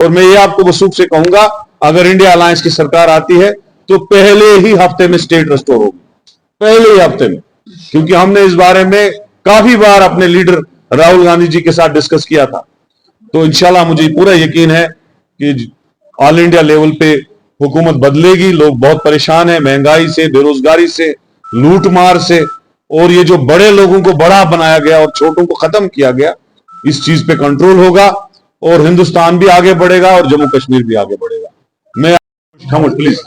और मैं ये आपको वसूख से कहूंगा, अगर इंडिया अलायंस की सरकार आती है तो पहले ही हफ्ते में स्टेट रिस्टोर होगी, पहले ही हफ्ते में, क्योंकि हमने इस बारे में काफी बार अपने लीडर राहुल गांधी जी के साथ डिस्कस किया था। तो इंशाल्लाह मुझे पूरा यकीन है कि ऑल इंडिया लेवल पे हुकूमत बदलेगी। लोग बहुत परेशान हैं महंगाई से, बेरोजगारी से, लूटमार से, और ये जो बड़े लोगों को बड़ा बनाया गया और छोटों को खत्म किया गया, इस चीज पे कंट्रोल होगा और हिंदुस्तान भी आगे बढ़ेगा और जम्मू कश्मीर भी आगे बढ़ेगा। मैं प्लीज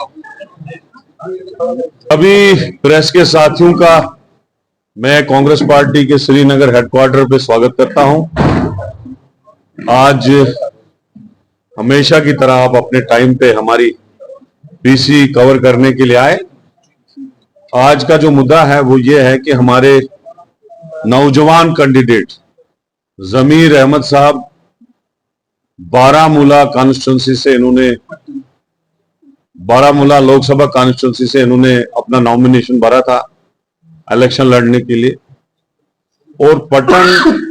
अभी प्रेस के साथियों का मैं कांग्रेस पार्टी के श्रीनगर हेडक्वार्टर पे स्वागत करता हूं। आज हमेशा की तरह आप अपने टाइम पे हमारी पीसी कवर करने के लिए आए। आज का जो मुद्दा है वो ये है कि हमारे नौजवान कैंडिडेट जमीर अहमद साहब बारामूला कॉन्स्टिट्यूंसी से, इन्होंने बारामूला लोकसभा कॉन्स्टिट्यूंसी से इन्होंने अपना नॉमिनेशन भरा था इलेक्शन लड़ने के लिए, और पटन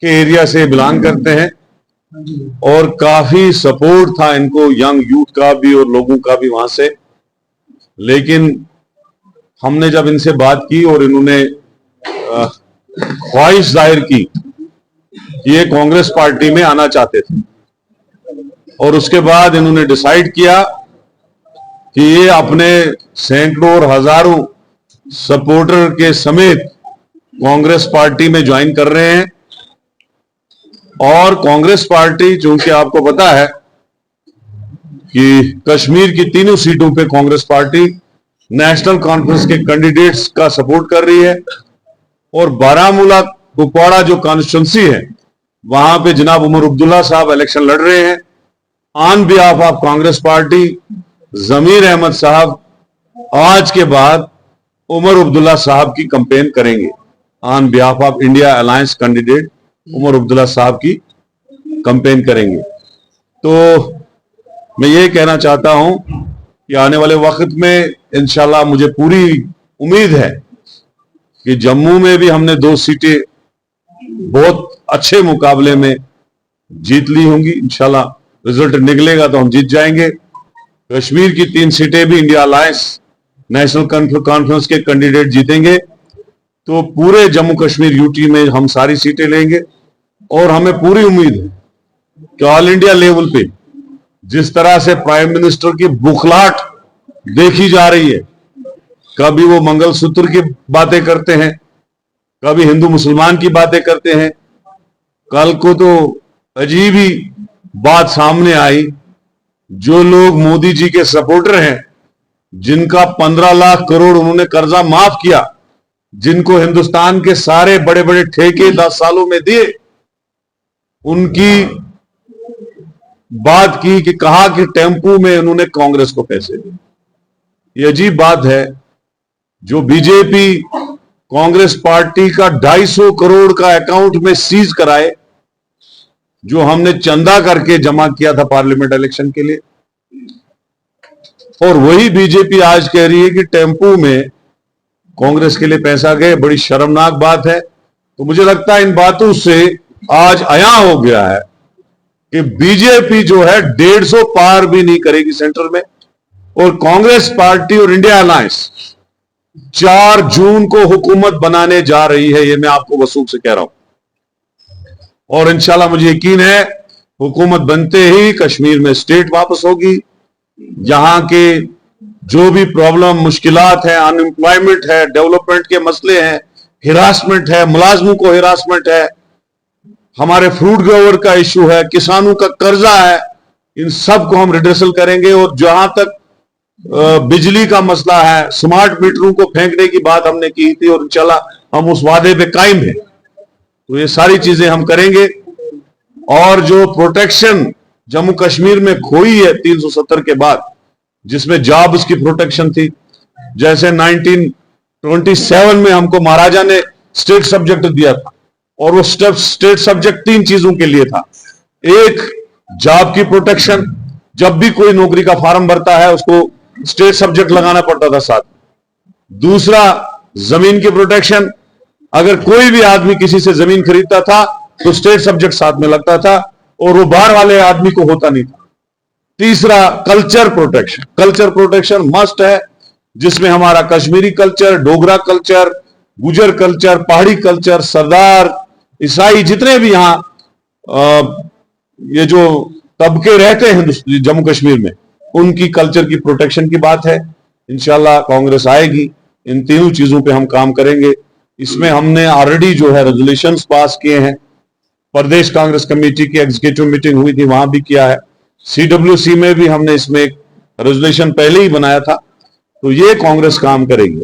के एरिया से बिलोंग करते हैं और काफी सपोर्ट था इनको यंग यूथ का भी और लोगों का भी वहां से। लेकिन हमने जब इनसे बात की और इन्होंने ख्वाहिश जाहिर की कि ये कांग्रेस पार्टी में आना चाहते थे, और उसके बाद इन्होंने डिसाइड किया कि ये अपने सैकड़ों और हजारों सपोर्टर के समेत कांग्रेस पार्टी में ज्वाइन कर रहे हैं। और कांग्रेस पार्टी, चूंकि आपको पता है कि कश्मीर की तीनों सीटों पे कांग्रेस पार्टी नेशनल कॉन्फ्रेंस के कैंडिडेट्स का सपोर्ट कर रही है, और बारामूला कुपवाड़ा जो कॉन्स्टिट्यूंसी है वहां पे जनाब उमर अब्दुल्ला साहब इलेक्शन लड़ रहे हैं। On behalf of Congress party Zameer Ahmed साहब आज के बाद उमर अब्दुल्ला साहब की कैंपेन करेंगे। On behalf of India alliance candidate Omar Abdullah साहब की कैंपेन करेंगे। तो मैं ये कहना चाहता हूं कि आने वाले वक्त में इंशाल्लाह मुझे पूरी उम्मीद है कि जम्मू में भी हमने 2 सीटें बहुत अच्छे मुकाबले में जीत ली होंगी। इंशाल्लाह रिजल्ट निकलेगा तो हम जीत जाएंगे। कश्मीर की 3 सीटें भी इंडिया अलायंस नेशनल कॉन्फ्रेंस के कैंडिडेट जीतेंगे, तो पूरे जम्मू कश्मीर यूटी में हम सारी सीटें लेंगे। और हमें पूरी उम्मीद है कि ऑल इंडिया लेवल पे जिस तरह से प्राइम मिनिस्टर की बुखलाहट देखी जा रही है, कभी वो मंगलसूत्र की बातें करते हैं, कभी हिंदू मुसलमान की बातें करते हैं। कल को तो अजीब ही बात सामने आई, जो लोग मोदी जी के सपोर्टर हैं, जिनका 15 लाख करोड़ उन्होंने कर्जा माफ किया, जिनको हिंदुस्तान के सारे बड़े बड़े ठेके 10 सालों में दिए, उनकी बात की कि कहा कि टेम्पू में उन्होंने कांग्रेस को पैसे दिए। ये अजीब बात है। जो बीजेपी कांग्रेस पार्टी का 250 करोड़ का अकाउंट में सीज कराए, जो हमने चंदा करके जमा किया था पार्लियामेंट इलेक्शन के लिए, और वही बीजेपी आज कह रही है कि टेम्पू में कांग्रेस के लिए पैसा गए। बड़ी शर्मनाक बात है। तो मुझे लगता है इन बातों से आज आया हो गया है कि बीजेपी जो है 150 पार भी नहीं करेगी सेंटर में, और कांग्रेस पार्टी और इंडिया अलायंस 4 जून को हुकूमत बनाने जा रही है। ये मैं आपको वसूख से कह रहा हूं, और इंशाल्लाह मुझे यकीन है हुकूमत बनते ही कश्मीर में स्टेट वापस होगी। यहां के जो भी प्रॉब्लम मुश्किलात है, अनएम्प्लॉयमेंट है, डेवलपमेंट के मसले हैं, हिरासमेंट है, मुलाजमों को हिरासमेंट है, हमारे फ्रूट ग्रोवर का इशू है, किसानों का कर्जा है, इन सब को हम रिड्रेसल करेंगे। और जहां तक बिजली का मसला है, स्मार्ट मीटरों को फेंकने की बात हमने की थी और इंशाल्लाह हम उस वादे पे कायम हैं। तो ये सारी चीजें हम करेंगे। और जो प्रोटेक्शन जम्मू कश्मीर में खोई है 370 के बाद, जिसमें जॉब्स की प्रोटेक्शन थी, जैसे 1927 में हमको महाराजा ने स्टेट सब्जेक्ट दिया था, और वो स्टेट सब्जेक्ट 3 चीजों के लिए था। एक, जॉब की प्रोटेक्शन, जब भी कोई नौकरी का फॉर्म भरता है उसको स्टेट सब्जेक्ट लगाना पड़ता था साथ। दूसरा, जमीन की प्रोटेक्शन, अगर कोई भी आदमी किसी से जमीन खरीदता था तो स्टेट सब्जेक्ट साथ में लगता था, और वो बाहर वाले आदमी को होता नहीं था। तीसरा culture protection. Culture protection must है, जिसमें हमारा कश्मीरी कल्चर, डोगरा कल्चर, गुजर कल्चर, पहाड़ी कल्चर, सरदार, ईसाई, जितने भी यहां ये जो तबके रहते हैं जम्मू कश्मीर में, उनकी कल्चर की प्रोटेक्शन की बात है। इंशाल्लाह कांग्रेस आएगी, इन तीनों चीजों पे हम काम करेंगे। इसमें हमने ऑलरेडी जो है रेजोल्यूशंस पास किए हैं। प्रदेश कांग्रेस कमेटी की एग्जीक्यूटिव मीटिंग हुई थी, वहां भी किया है। CWC में भी हमने इसमें एक रेजोल्यूशन पहले ही बनाया था। तो ये कांग्रेस काम करेगी।